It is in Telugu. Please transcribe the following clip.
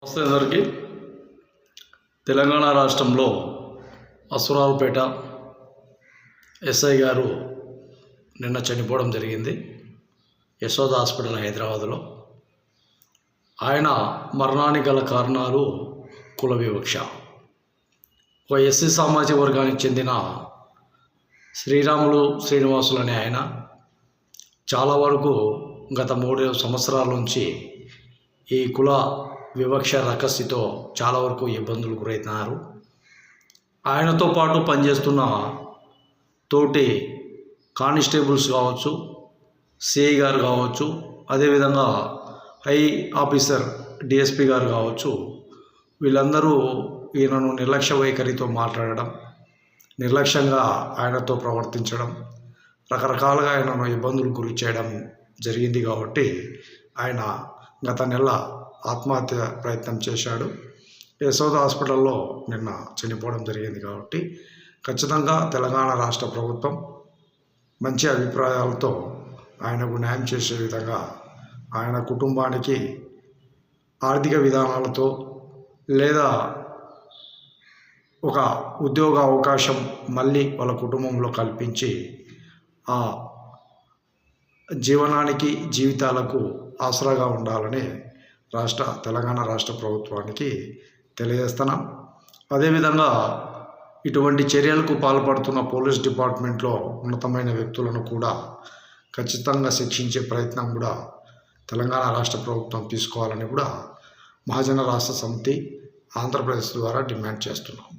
నమస్తే అందరికీ. తెలంగాణ రాష్ట్రంలో అసురావుపేట ఎస్ఐ గారు నిన్న చనిపోవడం జరిగింది. యశోద హాస్పిటల్ హైదరాబాదులో. ఆయన మరణానికి గల కారణాలు కుల వివక్ష. ఒక ఎస్సీ సామాజిక వర్గానికి చెందిన శ్రీరాములు శ్రీనివాసులు అనే ఆయన చాలా వరకు గత 3 సంవత్సరాల నుంచి ఈ కుల వివక్ష రకసితో చాలా వరకు ఇబ్బందులు గురవుతున్నారు. ఆయనతో పాటు పనిచేస్తున్న తోటి కానిస్టేబుల్స్ కావచ్చు, సిఐ గారు కావచ్చు, అదేవిధంగా హై ఆఫీసర్ డిఎస్పి గారు కావచ్చు, వీళ్ళందరూ ఈయనను నిర్లక్ష్య వైఖరితో మాట్లాడడం, నిర్లక్ష్యంగా ఆయనతో ప్రవర్తించడం, రకరకాలుగా ఆయనను ఇబ్బందులు గురి చేయడం జరిగింది. కాబట్టి ఆయన గత నెల ఆత్మహత్య ప్రయత్నం చేశాడు. యశోద హాస్పిటల్లో నిన్న చనిపోవడం జరిగింది. కాబట్టి ఖచ్చితంగా తెలంగాణ రాష్ట్ర ప్రభుత్వం మంచి అభిప్రాయాలతో ఆయనకు న్యాయం చేసే విధంగా, ఆయన కుటుంబానికి ఆర్థిక విధానాలతో లేదా ఒక ఉద్యోగ అవకాశం మళ్ళీ వాళ్ళ కుటుంబంలో కల్పించి ఆ జీవనానికి, జీవితాలకు ఆసరాగా ఉండాలని తెలంగాణ రాష్ట్ర ప్రభుత్వానికి తెలియజేస్తున్నాం. అదేవిధంగా ఇటువంటి చర్యలకు పాల్పడుతున్న పోలీస్ డిపార్ట్మెంట్లో ఉన్నతమైన వ్యక్తులను కూడా ఖచ్చితంగా శిక్షించే ప్రయత్నం కూడా తెలంగాణ రాష్ట్ర ప్రభుత్వం తీసుకోవాలని కూడా మహాజన రాష్ట్ర సమితి ఆంధ్రప్రదేశ్ ద్వారా డిమాండ్ చేస్తున్నాం.